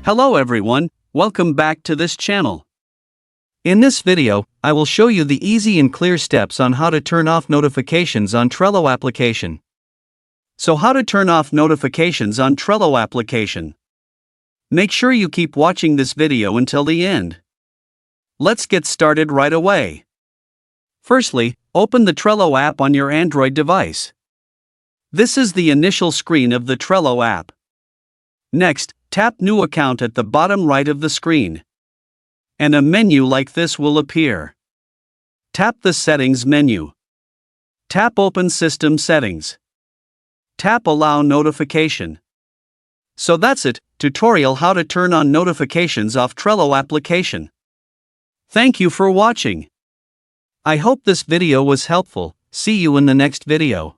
Hello everyone, welcome back to this channel. In this video, I will show you the easy and clear steps on how to turn off notifications on Trello application. So how to turn off notifications on Trello application? Make sure you keep watching this video until the end. Let's get started right away. Firstly, open the Trello app on your Android device. This is the initial screen of the Trello app. Next, tap New Account at the bottom right of the screen. And a menu like this will appear. Tap the Settings menu. Tap Open System Settings. Tap Allow Notification. So that's it, tutorial how to turn on notifications off Trello application. Thank you for watching. I hope this video was helpful. See you in the next video.